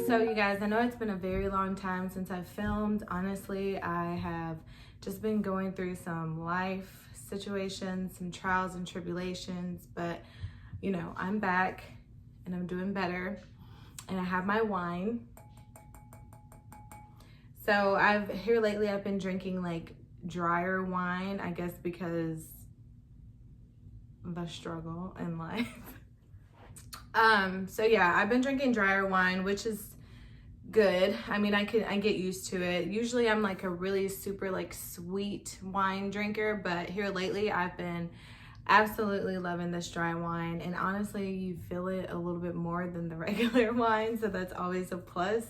So you guys, I know it's been a very long time since I filmed. Honestly, I have just been going through some life situations, some trials and tribulations, but you know, I'm back and I'm doing better and I have my wine. So here lately I've been drinking like drier wine, I guess because the struggle in life. So yeah, I've been drinking drier wine, which is good. I mean, I get used to it. Usually I'm like a really super like sweet wine drinker, but here lately I've been absolutely loving this dry wine, and honestly you feel it a little bit more than the regular wine, so that's always a plus.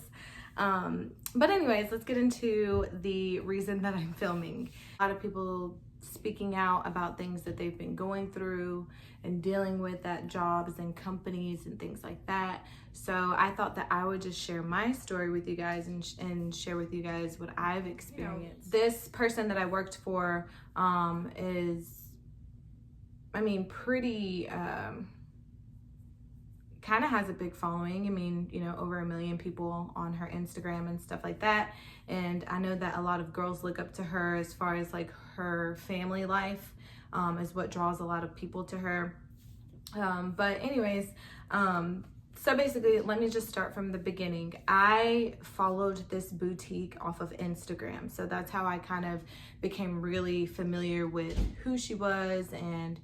But anyways, let's get into the reason that I'm filming. A lot of people speaking out about things that they've been going through and dealing with at jobs and companies and things like that. So I thought that I would just share my story with you guys and share with you guys what I've experienced. This person that I worked for is, I mean, pretty, kind of has a big following. I mean, you know, over 1 million people on her Instagram and stuff like that. And I know that a lot of girls look up to her as far as like her family life is what draws a lot of people to her. But anyways, so basically, let me just start from the beginning. I followed this boutique off of Instagram. So that's how I kind of became really familiar with who she was and,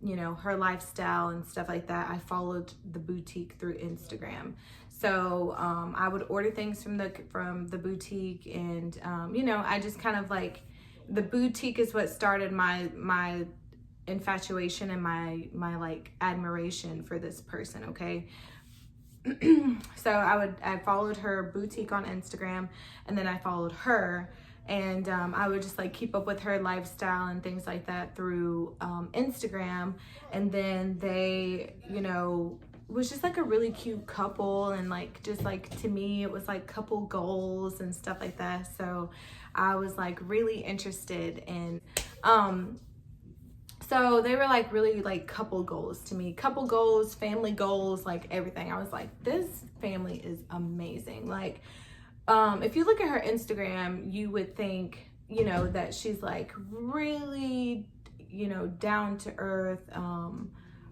you know, her lifestyle and stuff like that. I followed the boutique through Instagram. So I would order things from the boutique, and you know, I just kind of like, the boutique is what started my infatuation and my like admiration for this person. Okay. So I followed her boutique on Instagram, and then I followed her, and I would just like keep up with her lifestyle and things like that through Instagram. And then they, you know, was just like a really cute couple, and like just like to me it was like couple goals and stuff like that. So I was like really interested in so they were like really like couple goals to me, couple goals, family goals, like everything. I was like, this family is amazing. Like if you look at her Instagram, you would think, you know, that she's like really, you know, down to earth,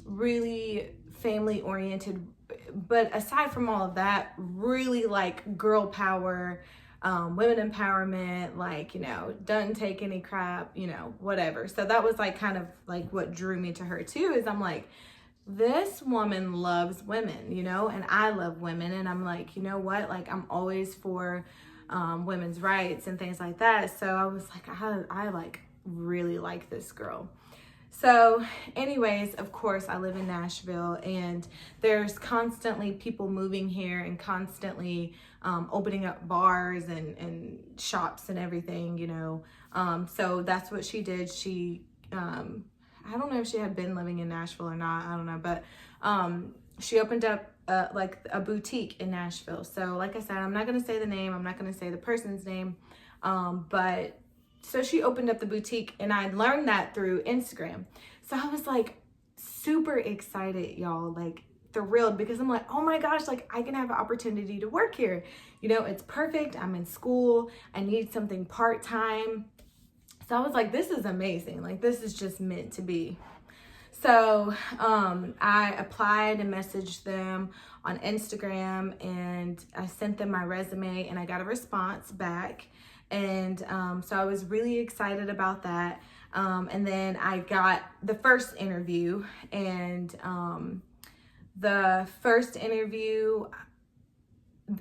really family oriented. But aside from all of that, really like girl power, women empowerment, like, you know, doesn't take any crap, you know, whatever. So that was like kind of like what drew me to her too, is I'm like, this woman loves women, you know, and I love women, and I'm like, you know what, like I'm always for women's rights and things like that. So I was like, I like really like this girl. So anyways, of course, I live in Nashville, and there's constantly people moving here and constantly opening up bars and shops and everything, you know. So that's what she did. She, I don't know if she had been living in Nashville or not, I don't know, but she opened up like a boutique in Nashville. So like I said, I'm not going to say the name, I'm not going to say the person's name, but so she opened up the boutique, and I learned that through Instagram. So I was like super excited, y'all, like thrilled, because I'm like, oh my gosh, like I can have an opportunity to work here. You know, it's perfect. I'm in school. I need something part-time. So I was like, this is amazing. Like, this is just meant to be. So I applied and messaged them on Instagram, and I sent them my resume, and I got a response back. And so I was really excited about that. And then I got the first interview, and the first interview,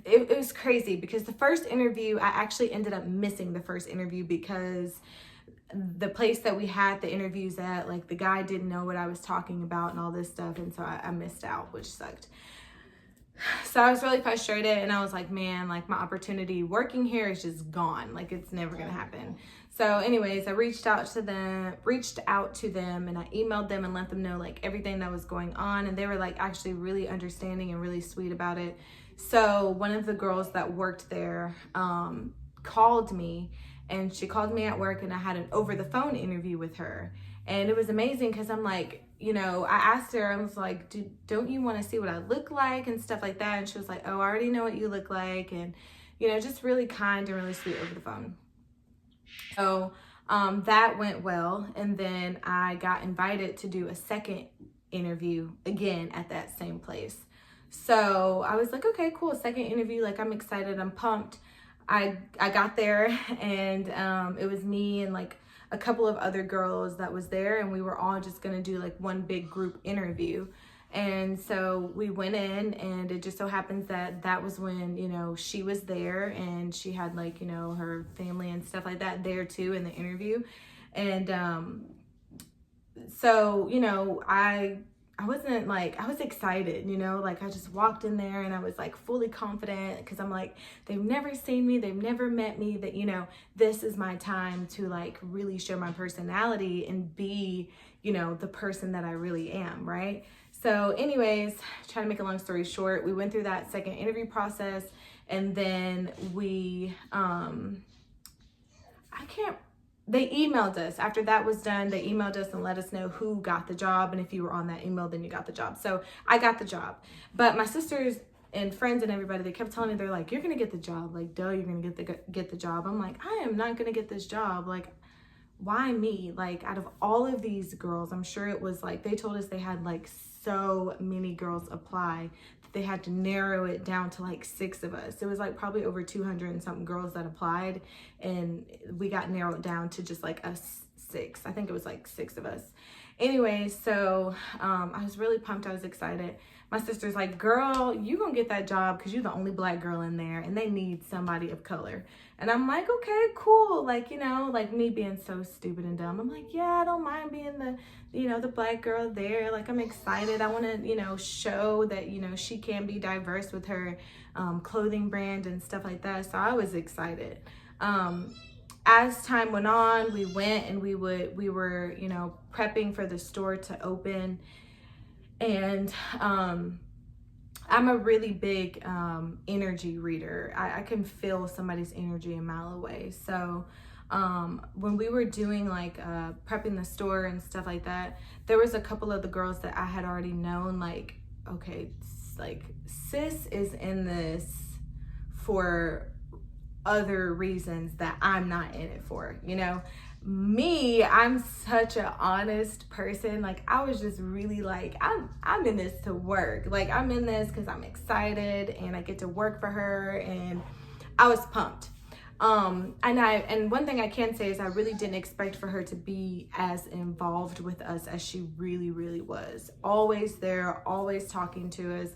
it was crazy, because the first interview, I actually ended up missing the first interview because the place that we had the interviews at, like the guy didn't know what I was talking about and all this stuff. And so I missed out, which sucked. So I was really frustrated, and I was like, man, like my opportunity working here is just gone. Like it's never going to happen. So anyways, I reached out to them and I emailed them and let them know like everything that was going on. And they were like actually really understanding and really sweet about it. So one of the girls that worked there called me, and she called me at work, and I had an over the phone interview with her. And it was amazing because I'm like, you know, I asked her, I was like, don't you want to see what I look like and stuff like that? And she was like, oh, I already know what you look like. And, you know, just really kind and really sweet over the phone. So that went well. And then I got invited to do a second interview again at that same place. So I was like, okay, cool. Second interview. Like, I'm excited. I'm pumped. I got there, and it was me and like a couple of other girls that was there, and we were all just gonna do like one big group interview. And so we went in, and it just so happens that that was when, you know, she was there, and she had like, you know, her family and stuff like that there too in the interview. And so, you know, I wasn't like, I was excited, you know, like I just walked in there and I was like fully confident, because I'm like, they've never seen me, they've never met me, that, you know, this is my time to like really show my personality and be, you know, the person that I really am, right? So anyways, trying to make a long story short, we went through that second interview process, and then we, they emailed us. After that was done, they emailed us and let us know who got the job. And if you were on that email, then you got the job. So I got the job. But my sisters and friends and everybody, they kept telling me, they're like, you're going to get the job. Like, duh, you're going to get the job. I'm like, I am not going to get this job. Like, why me? Like, out of all of these girls, I'm sure it was like, they told us they had like so many girls apply that they had to narrow it down to like 6 of us. It was like probably over 200 and something girls that applied, and we got narrowed down to just like us 6. I think it was like 6 of us. Anyway, so I was really pumped. I was excited. My sister's like, girl, you gonna get that job because you're the only black girl in there and they need somebody of color. And I'm like, okay, cool. Like, you know, like me being so stupid and dumb. I'm like, yeah, I don't mind being the, you know, the black girl there. Like, I'm excited. I want to, you know, show that, you know, she can be diverse with her clothing brand and stuff like that. So I was excited. As time went on, we went and we were, you know, prepping for the store to open. And I'm a really big energy reader. I can feel somebody's energy a mile away. So when we were doing like prepping the store and stuff like that, there was a couple of the girls that I had already known, like, okay, like sis is in this for other reasons that I'm not in it for, you know. Me, I'm such an honest person. Like, I was just really like, I'm in this to work. Like, I'm in this because I'm excited and I get to work for her, and I was pumped. And one thing I can say is I really didn't expect for her to be as involved with us as she really, really was. Always there, always talking to us,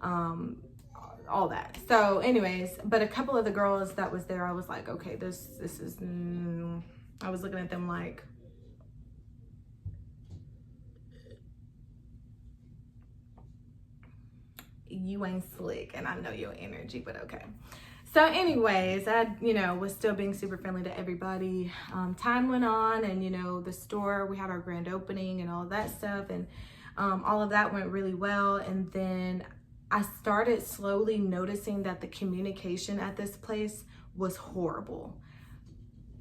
all that. So anyways, but a couple of the girls that was there, I was like, okay, this is, I was looking at them like, you ain't slick, and I know your energy, but okay. So anyways, I, you know, was still being super friendly to everybody. Time went on, and, you know, the store, we had our grand opening and all of that stuff, and all of that went really well. And then I started slowly noticing that the communication at this place was horrible,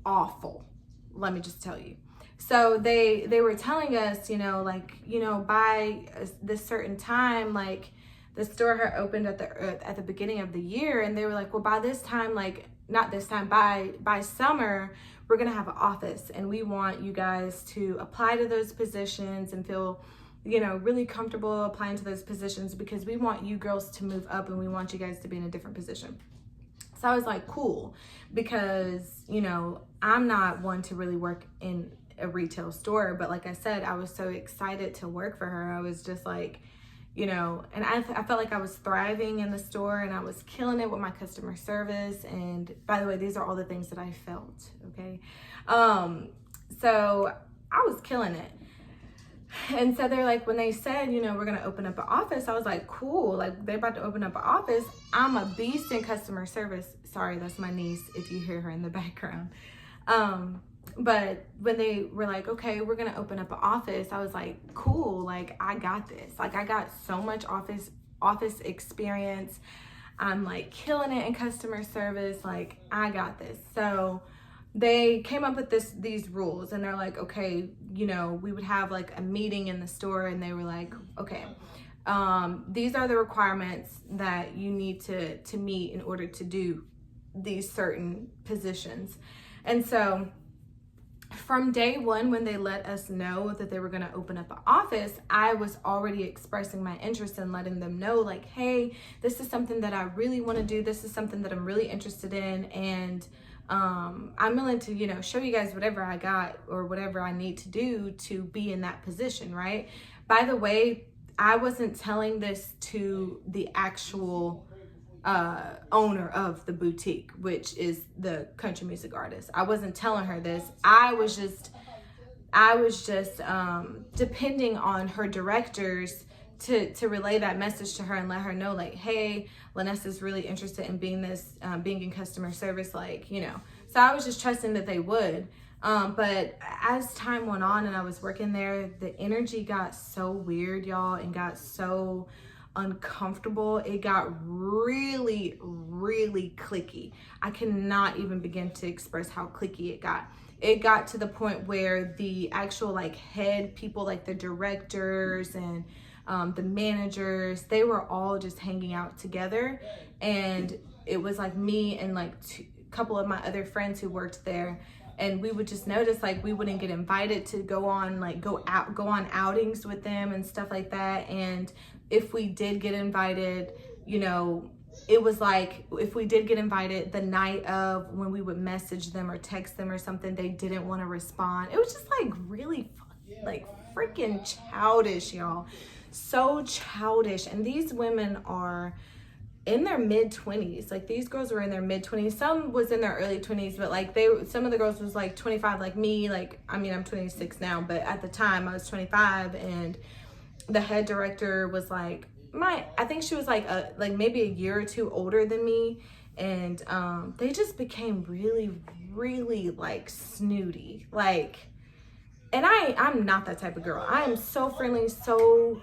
awful. Let me just tell you. So they were telling us, you know, like, you know, by this certain time, like the store had opened at the beginning of the year, and they were like, well, by this time, like not this time, by summer, we're gonna have an office, and we want you guys to apply to those positions and feel, you know, really comfortable applying to those positions, because we want you girls to move up and we want you guys to be in a different position. So I was like, cool, because, you know, I'm not one to really work in a retail store, but like I said, I was so excited to work for her. I was just like, you know, and I felt like I was thriving in the store, and I was killing it with my customer service. And by the way, these are all the things that I felt, okay? So I was killing it. And so they're like, when they said, you know, we're going to open up an office, I was like, cool. Like, they're about to open up an office. I'm a beast in customer service. Sorry, that's my niece, if you hear her in the background. But when they were like, okay, we're going to open up an office, I was like, cool. Like, I got this. Like, I got so much office experience. I'm like killing it in customer service. Like, I got this. So they came up with these rules, and they're like, okay, you know, we would have like a meeting in the store, and they were like, okay, these are the requirements that you need to meet in order to do these certain positions. And so from day one, when they let us know that they were going to open up an office, I was already expressing my interest in letting them know, like, hey, this is something that I really want to do. This is something that I'm really interested in. And I'm willing to, you know, show you guys whatever I got or whatever I need to do to be in that position, right? By the way, I wasn't telling this to the actual owner of the boutique, which is the country music artist. I wasn't telling her this. I was just depending on her directors to relay that message to her and let her know, like, hey, Lanessa's really interested in being in customer service, like, you know. So I was just trusting that they would. But as time went on and I was working there, the energy got so weird, y'all, and got so uncomfortable. It got really, really cliquey. I cannot even begin to express how cliquey it got. It got to the point where the actual like head people, like the directors and the managers, they were all just hanging out together. And it was like me and like a couple of my other friends who worked there. And we would just notice, like, we wouldn't get invited to go on outings with them and stuff like that. And if we did get invited, you know, it was like, if we did get invited the night of, when we would message them or text them or something, they didn't want to respond. It was just like really like freaking childish, y'all. So childish. And these women are in their mid-20s. Like, these girls were in their mid-20s. Some was in their early 20s, but like some of the girls was like 25, like me. Like, I mean, I'm 26 now, but at the time I was 25, and the head director was like I think she was like maybe a year or two older than me. And they just became really, really like snooty. Like, and I'm not that type of girl. I am so friendly, so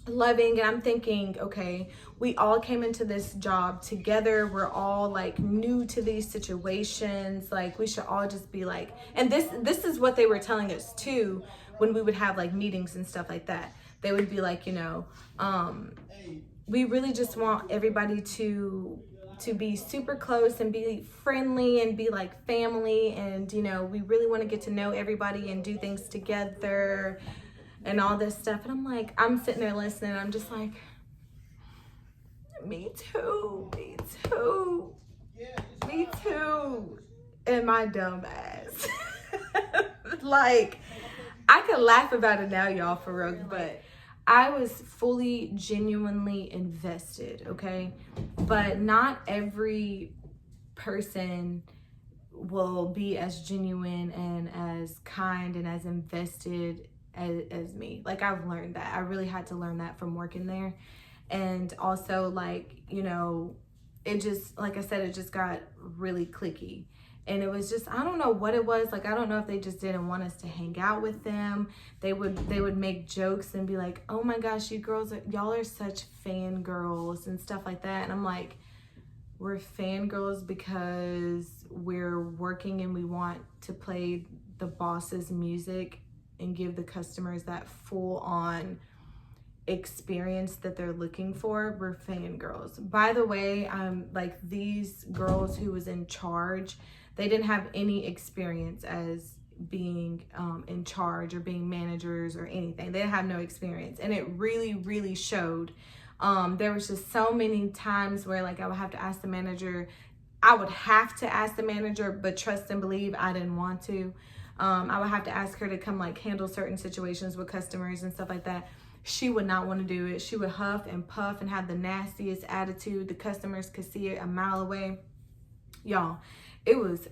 loving, and I'm thinking, okay, we all came into this job together. We're all like new to these situations. Like, we should all just be like, and this is what they were telling us too when we would have like meetings and stuff like that. They would be like, you know, we really just want everybody to be super close and be friendly and be like family, and you know, we really want to get to know everybody and do things together and all this stuff. And I'm like, I'm sitting there listening, I'm just like, me too, and my dumb ass. Like, I could laugh about it now, y'all, for real, but I was fully, genuinely invested, okay? But not every person will be as genuine and as kind and as invested as me. Like, I've learned that. I really had to learn that from working there. And also, like, you know, it just, like I said, it just got really cliquey. And it was just, I don't know what it was. Like, I don't know if they just didn't want us to hang out with them. They would make jokes and be like, oh my gosh, y'all are such fangirls and stuff like that. And I'm like, we're fangirls because we're working and we want to play the boss's music and give the customers that full on experience that they're looking for. We're fangirls. By the way, like, these girls who was in charge, they didn't have any experience as being in charge or being managers or anything. They have no experience, and it really, really showed. There was just so many times where, like, I would have to ask the manager. I would have to ask the manager, but trust and believe, I didn't want to. I would have to ask her to come like handle certain situations with customers and stuff like that. She would not want to do it. She would huff and puff and have the nastiest attitude. The customers could see it a mile away. Y'all, it was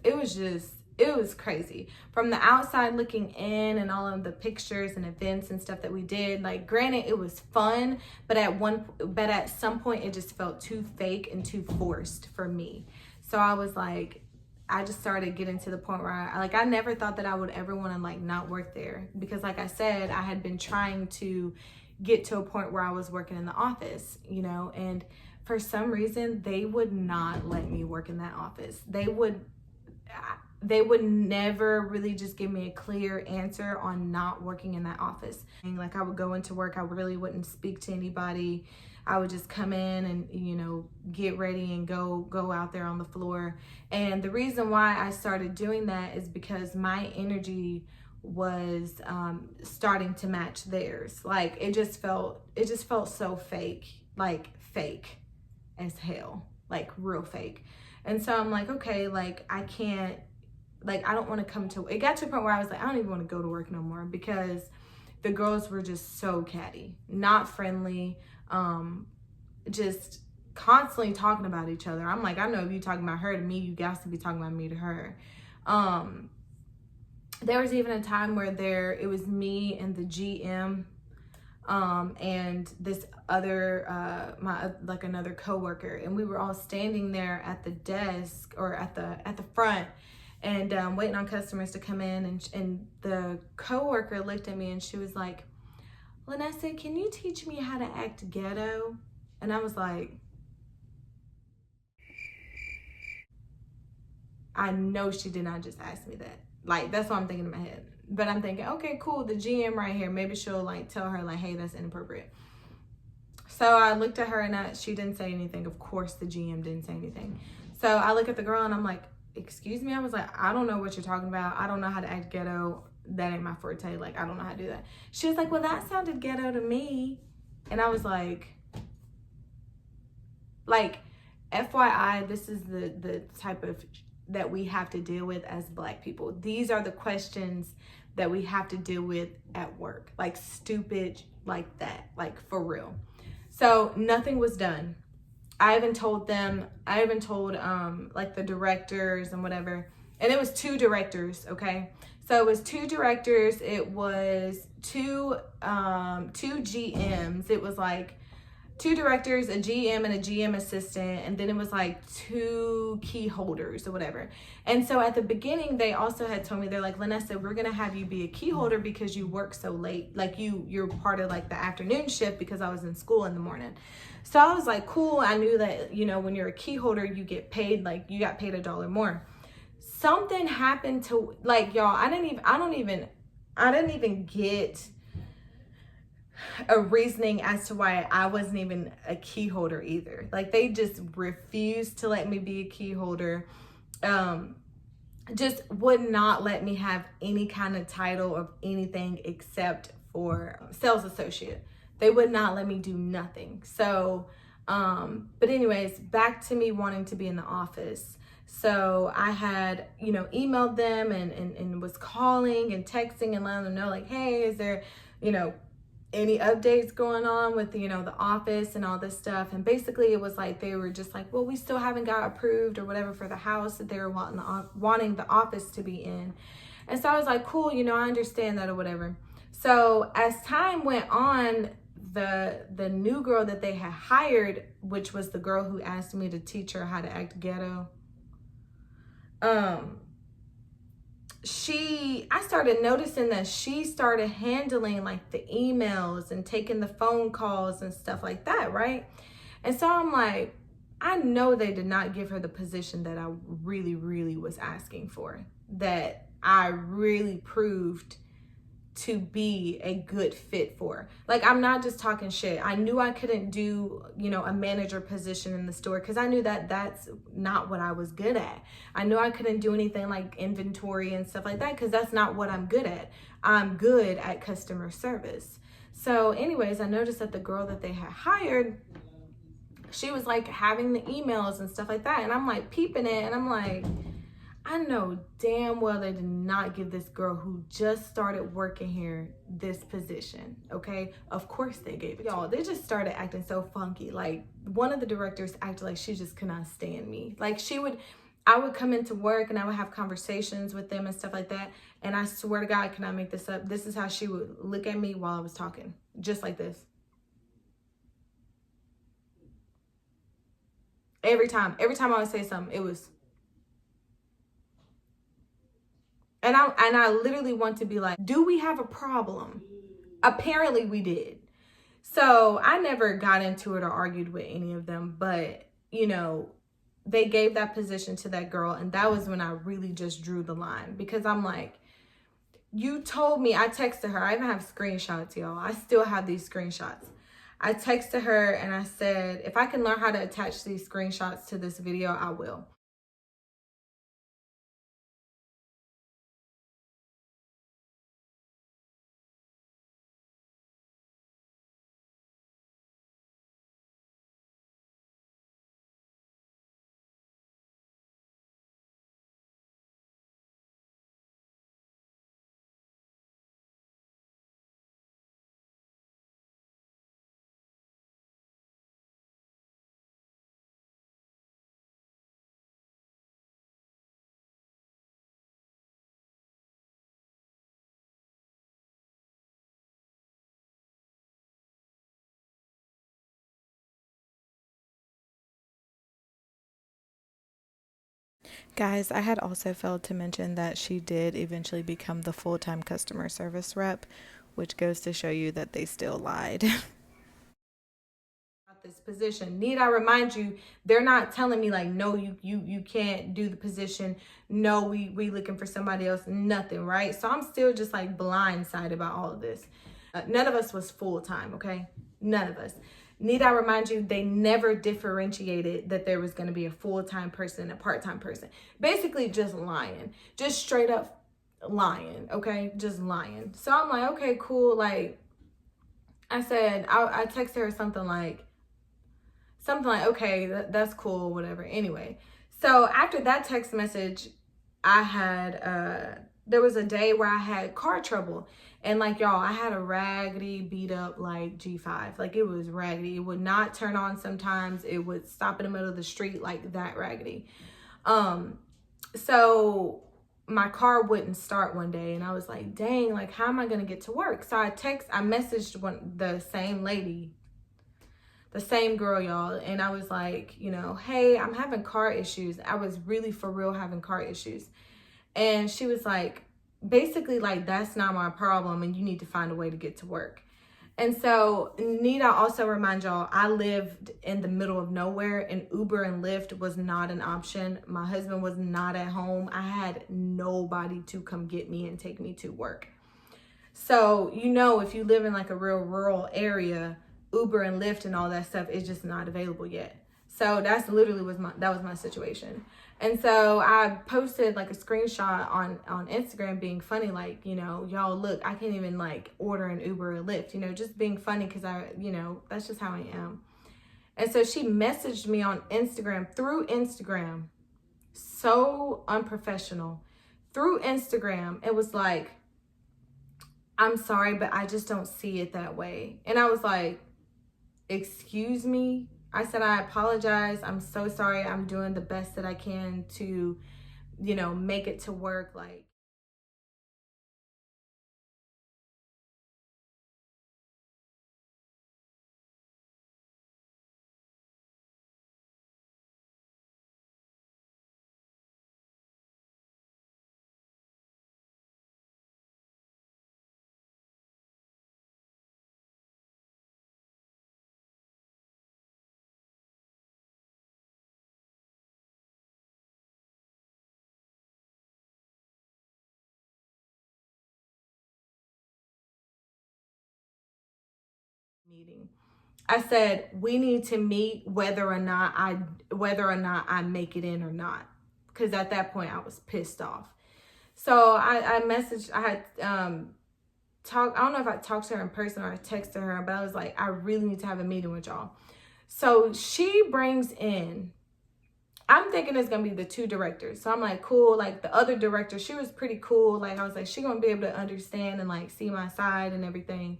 crazy. From the outside looking in, and all of the pictures and events and stuff that we did, like, granted, it was fun, but at some point it just felt too fake and too forced for me. So I was like, I just started getting to the point where I never thought that I would ever want to like not work there, because like I said, I had been trying to get to a point where I was working in the office, you know, and for some reason they would not let me work in that office. they would never really just give me a clear answer on not working in that office. And like I would go into work, I really wouldn't speak to anybody. I would just come in and, you know, get ready and go out there on the floor. And the reason why I started doing that is because my energy was starting to match theirs. Like it just felt so fake, like fake as hell, like real fake. And so I'm like, okay, like I can't, like I don't want to come to, it got to a point where I was like, I don't even want to go to work no more, because the girls were just so catty, not friendly, just constantly talking about each other. I'm like, I know if you talking about her to me, you got to be talking about me to her. There was even a time where it was me and the GM, and this other, another coworker, and we were all standing there at the desk or at the front, and waiting on customers to come in, and the coworker looked at me and she was like, Lanessa, can you teach me how to act ghetto? And I was like, I know she did not just ask me that. Like, that's what I'm thinking in my head. But I'm thinking, okay, cool, the GM right here, maybe she'll like tell her like, hey, that's inappropriate. So I looked at her and she didn't say anything. Of course, the GM didn't say anything. So I look at the girl and I'm like, excuse me? I was like, I don't know what you're talking about. I don't know how to act ghetto. That ain't my forte. Like, I don't know how to do that. She was like, well, that sounded ghetto to me. And I was like, FYI, this is the type of that we have to deal with as Black people. These are the questions that we have to deal with at work. Like stupid like that, like for real. So nothing was done. I even told like the directors and whatever, and it was 2 directors, okay? So it was 2 directors, it was two GMs, it was like 2 directors, a GM and a GM assistant, and then it was like 2 key holders or whatever. And so at the beginning, they also had told me, they're like, Lanessa, we're gonna have you be a key holder because you work so late. Like you're part of like the afternoon shift, because I was in school in the morning. So I was like, cool. I knew that, you know, when you're a key holder, you get paid, like you got paid $1 more. Something happened to, like, y'all, I didn't even get a reasoning as to why I wasn't even a key holder either. Like they just refused to let me be a key holder. Just would not let me have any kind of title of anything except for sales associate. They would not let me do nothing. So, but anyways, back to me wanting to be in the office. So I had, you know, emailed them and was calling and texting and letting them know like, hey, is there, you know, any updates going on with, you know, the office and all this stuff. And basically it was like, they were just like, well, we still haven't got approved or whatever for the house that they were wanting the office to be in. And so I was like, cool, you know, I understand that or whatever. So as time went on, the new girl that they had hired, which was the girl who asked me to teach her how to act ghetto, I started noticing that she started handling like the emails and taking the phone calls and stuff like that, right? And so I'm like, I know they did not give her the position that I really, really was asking for, that I really proved to be a good fit for. Like, I'm not just talking shit. I knew I couldn't do, you know, a manager position in the store because I knew that that's not what I was good at. I knew I couldn't do anything like inventory and stuff like that because that's not what I'm good at. I'm good at customer service. So anyways, I noticed that the girl that they had hired, she was like having the emails and stuff like that. And I'm like peeping it and I'm like, I know damn well they did not give this girl who just started working here this position, okay? Of course they gave it. Y'all, they just started acting so funky. Like, one of the directors acted like she just could not stand me. Like, I would come into work and I would have conversations with them and stuff like that. And I swear to God, I cannot make this up. This is how she would look at me while I was talking. Just like this. Every time I would say something, it was... And I literally want to be like, do we have a problem? Apparently we did. So I never got into it or argued with any of them. But, you know, they gave that position to that girl. And that was when I really just drew the line, because I'm like, you told me. I texted her. I even have screenshots, y'all. I still have these screenshots. I texted her and I said, if I can learn how to attach these screenshots to this video, I will. Guys, I had also failed to mention that she did eventually become the full-time customer service rep, which goes to show you that they still lied. This position. Need I remind you, they're not telling me like, no, you can't do the position. No, we looking for somebody else. Nothing, right? So I'm still just like blindsided by all of this. None of us was full-time, okay? None of us. Need I remind you, they never differentiated that there was going to be a full-time person and a part-time person. Basically just lying. Just straight up lying, okay? Just lying. So I'm like, okay, cool. Like, I said, I texted her something like, okay, that's cool, whatever. Anyway, so after that text message, I had, there was a day where I had car trouble. And like, y'all, I had a raggedy, beat up, like, G5. Like, it was raggedy. It would not turn on sometimes. It would stop in the middle of the street, like, that raggedy. So my car wouldn't start one day. And I was like, dang, like, how am I going to get to work? So I messaged the same lady, the same girl, y'all. And I was like, you know, hey, I'm having car issues. I was really for real having car issues. And she was like, basically like, that's not my problem and you need to find a way to get to work. And so need I also remind y'all, I lived in the middle of nowhere and Uber and Lyft was not an option. My husband was not at home. I had nobody to come get me and take me to work. So, you know, if you live in like a real rural area, Uber and Lyft and all that stuff is just not available yet. So that's literally that was my situation. And so I posted like a screenshot on Instagram being funny, like, you know, y'all look, I can't even like order an Uber or Lyft, you know, just being funny because that's just how I am. And so she messaged me on Instagram, through Instagram, so unprofessional, through Instagram. It was like, I'm sorry, but I just don't see it that way. And I was like, excuse me? I said, I apologize. I'm so sorry. I'm doing the best that I can to, you know, make it to work. Like, meeting. I said, we need to meet whether or not I make it in or not. Because at that point I was pissed off. So I messaged, I had I don't know if I talked to her in person or I texted her, but I was like, I really need to have a meeting with y'all. So she brings in, I'm thinking it's gonna be the two directors. So I'm like, cool. Like the other director, she was pretty cool. Like I was like, she gonna be able to understand and like see my side and everything.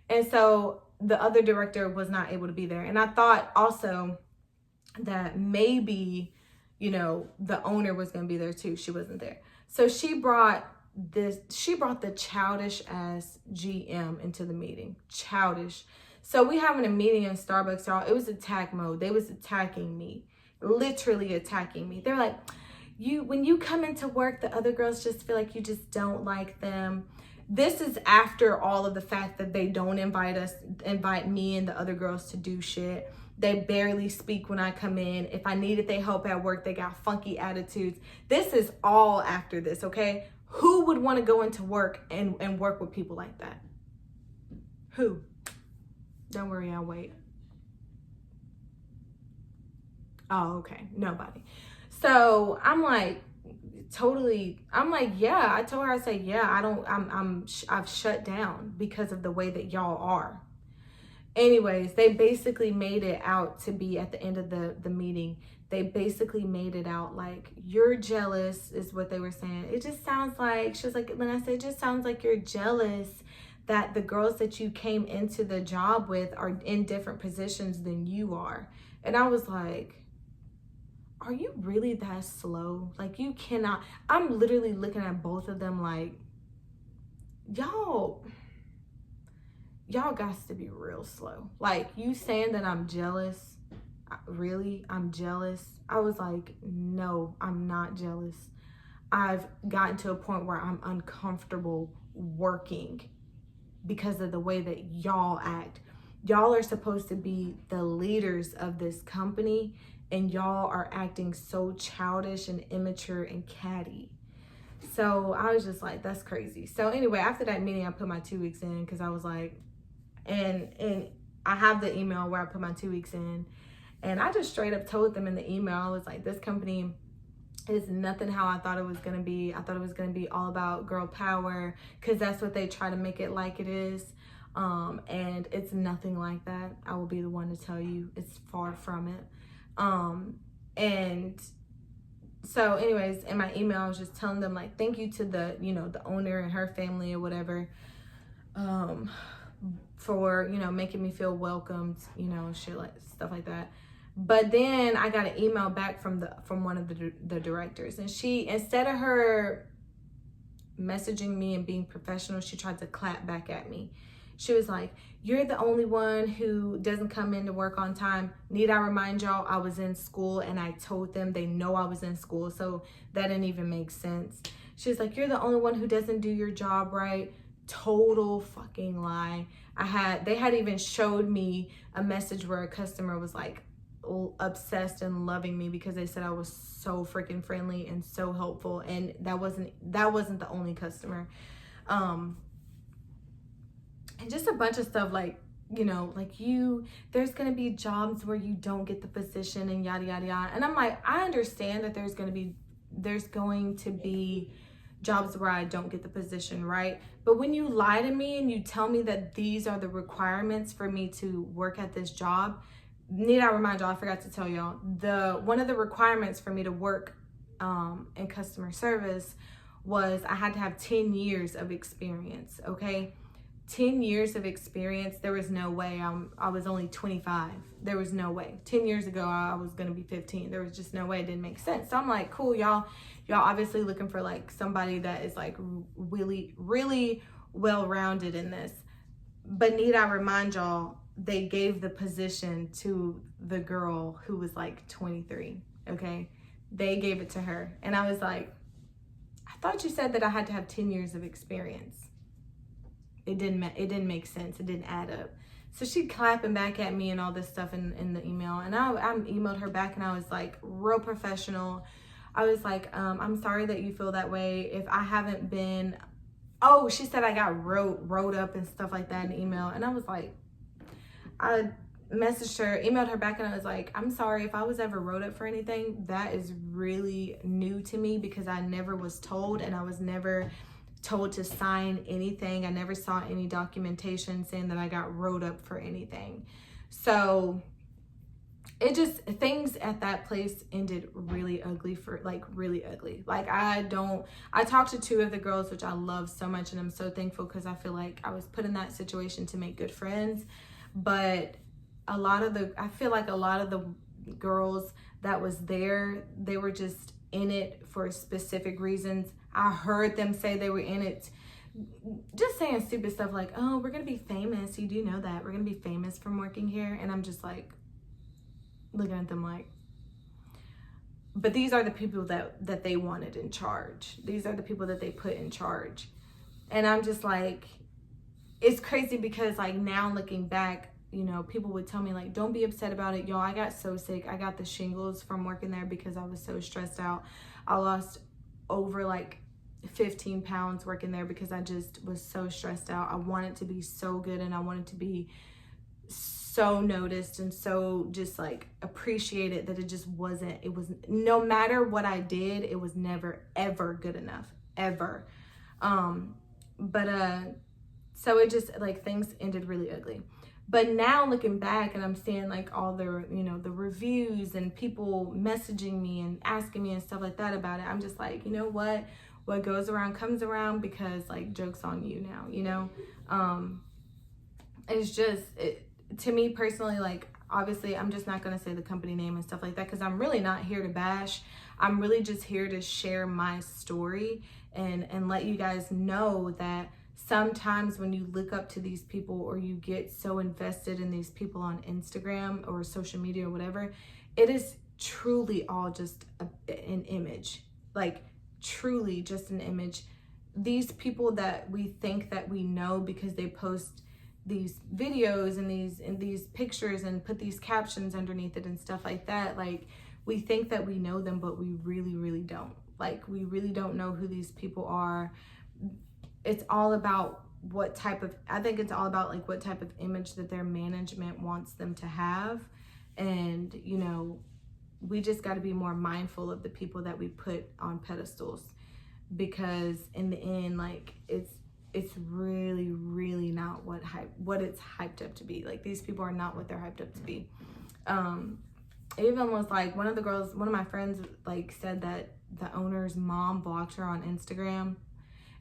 And so the other director was not able to be there. And I thought also that maybe, you know, the owner was gonna be there too. She wasn't there. So she brought the childish ass GM into the meeting. Childish. So we having a meeting in Starbucks, y'all. It was attack mode. They was attacking me. Literally attacking me. They're like, when you come into work, the other girls just feel like you just don't like them. This is after all of the fact that they don't invite me and the other girls to do shit. They barely speak when I come in. If I needed their help at work, they got funky attitudes. This is all after this, okay? Who would want to go into work and work with people like that? Who? Don't worry, I'll wait. Oh, okay. Nobody. So I'm like, yeah. I told her, I said, yeah, I've shut down because of the way that y'all are. Anyways, they basically made it out to be at the end of the meeting. They basically made it out like, you're jealous is what they were saying. It just sounds like, she was like, when I said, it just sounds like you're jealous that the girls that you came into the job with are in different positions than you are. And I was like, are you really that slow? Like, you cannot. I'm literally looking at both of them like, y'all got to be real slow. Like, you saying that I'm jealous? Really? I'm jealous? I was like, no, I'm not jealous. I've gotten to a point where I'm uncomfortable working because of the way that y'all act. Y'all are supposed to be the leaders of this company, and y'all are acting so childish and immature and catty. So I was just like, that's crazy. So anyway, after that meeting, I put my 2 weeks in because I was like, and I have the email where I put my 2 weeks in, and I just straight up told them in the email, I was like, this company is nothing how I thought it was going to be. I thought it was going to be all about girl power, because that's what they try to make it like it is. And it's nothing like that. I will be the one to tell you it's far from it. And so anyways, in my email, I was just telling them like, thank you to the, the owner and her family or whatever, for, making me feel welcomed, shit like stuff like that. But then I got an email back from one of the directors, and she, instead of her messaging me and being professional, she tried to clap back at me. She was like, you're the only one who doesn't come in to work on time. Need I remind y'all, I was in school, and I told them, they know I was in school, so that didn't even make sense. She was like, you're the only one who doesn't do your job right. Total fucking lie. They had even showed me a message where a customer was like obsessed and loving me because they said I was so freaking friendly and so helpful, and that wasn't the only customer. And just a bunch of stuff like, there's going to be jobs where you don't get the position and yada, yada, yada. And I'm like, I understand that there's going to be jobs where I don't get the position, right? But when you lie to me and you tell me that these are the requirements for me to work at this job, need I remind y'all, I forgot to tell y'all, one of the requirements for me to work in customer service was I had to have 10 years of experience, okay? 10 years of experience. There was no way. I was only 25. There was no way. 10 years ago, I was going to be 15. There was just no way. It didn't make sense. So I'm like, cool, y'all obviously looking for like somebody that is like really, really well-rounded in this. But need I remind y'all, they gave the position to the girl who was like 23, okay? They gave it to her. And I was like, I thought you said that I had to have 10 years of experience. It didn't make sense. It didn't add up. So she clapping back at me and all this stuff in the email. And I emailed her back, and I was like, real professional. I was like, I'm sorry that you feel that way. If I haven't been, she said I got wrote up and stuff like that in the email. And I was like, I messaged her, emailed her back, and I was like, I'm sorry if I was ever wrote up for anything. That is really new to me because I never was told, and I was never told to sign anything. I never saw any documentation saying that I got wrote up for anything. So things at that place ended really ugly really ugly. Like I talked to 2 of the girls, which I love so much, and I'm so thankful because I feel like I was put in that situation to make good friends. But I feel like a lot of the girls that was there, they were just in it for specific reasons. I heard them say they were in it just saying stupid stuff like, oh, we're gonna be famous. You do know that we're gonna be famous from working here. And I'm just like looking at them like, but these are the people that they wanted in charge. These are the people that they put in charge. And I'm just like, it's crazy because like now looking back, you know, people would tell me like, don't be upset about it. Y'all, I got so sick. I got the shingles from working there because I was so stressed out. I lost over like 15 pounds working there because I just was so stressed out. I wanted to be so good, and I wanted to be so noticed and so just like appreciated, that it just wasn't, it was, no matter what I did, it was never ever good enough, ever. But so it just like, things ended really ugly. But now looking back, and I'm seeing like all the, you know, the reviews and people messaging me and asking me and stuff like that about it, I'm just like, you know what goes around comes around, because like, joke's on you now, you know. It's just, to me personally, like, obviously I'm just not going to say the company name and stuff like that, because I'm really not here to bash. I'm really just here to share my story and let you guys know that sometimes when you look up to these people, or you get so invested in these people on Instagram or social media or whatever, it is truly all just an image. Like, truly just an image. These people that we think that we know because they post these videos and these pictures and put these captions underneath it and stuff like that, like, we think that we know them, but we really don't. Like, we really don't know who these people are. It's all about I think it's all about like what type of image that their management wants them to have. And, you know, we just got to be more mindful of the people that we put on pedestals, because in the end, like, it's really not what it's hyped up to be. Like, these people are not what they're hyped up to be. It even was like, one of my friends like said that the owner's mom blocked her on Instagram.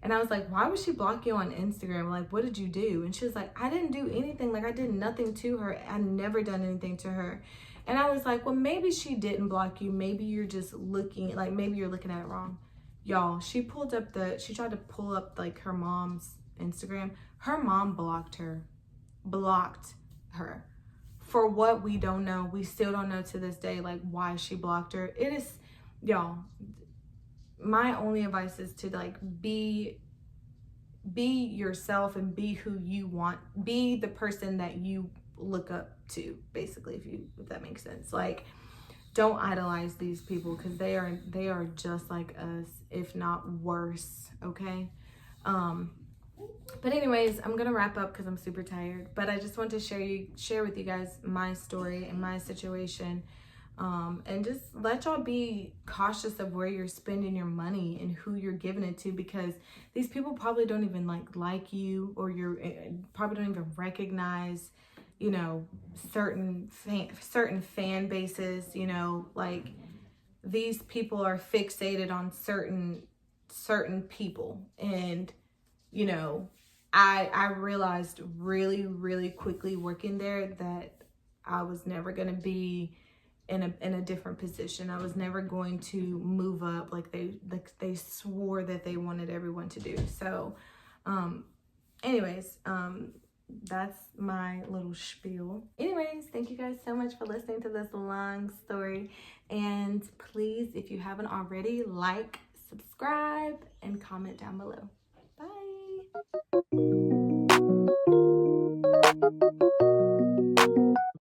And I was like, why would she block you on Instagram? Like, what did you do? And she was like, I didn't do anything. Like, I did nothing to her. I never done anything to her. And I was like, well, maybe she didn't block you. Maybe you're just looking, like, maybe you're looking at it wrong. Y'all, she tried to pull up like her mom's Instagram. Her mom blocked her. For what we don't know. We still don't know to this day, like, why she blocked her. It is, y'all, my only advice is to like be yourself and be who you want, be the person that you look up to, basically, if that makes sense. Like, don't idolize these people, because they are just like us, if not worse. Okay. But anyways, I'm gonna wrap up because I'm super tired, but I just want to share with you guys my story and my situation. And just let y'all be cautious of where you're spending your money and who you're giving it to, because these people probably don't even like you, or you're probably don't even recognize, you know, certain fan bases, you know, like, these people are fixated on certain people. And, you know, I realized really quickly working there that I was never going to be in a different position. I was never going to move up like they swore that they wanted everyone to do. So anyways, that's my little spiel. Anyways, thank you guys so much for listening to this long story, and please, if you haven't already, like, subscribe, and comment down below. Bye.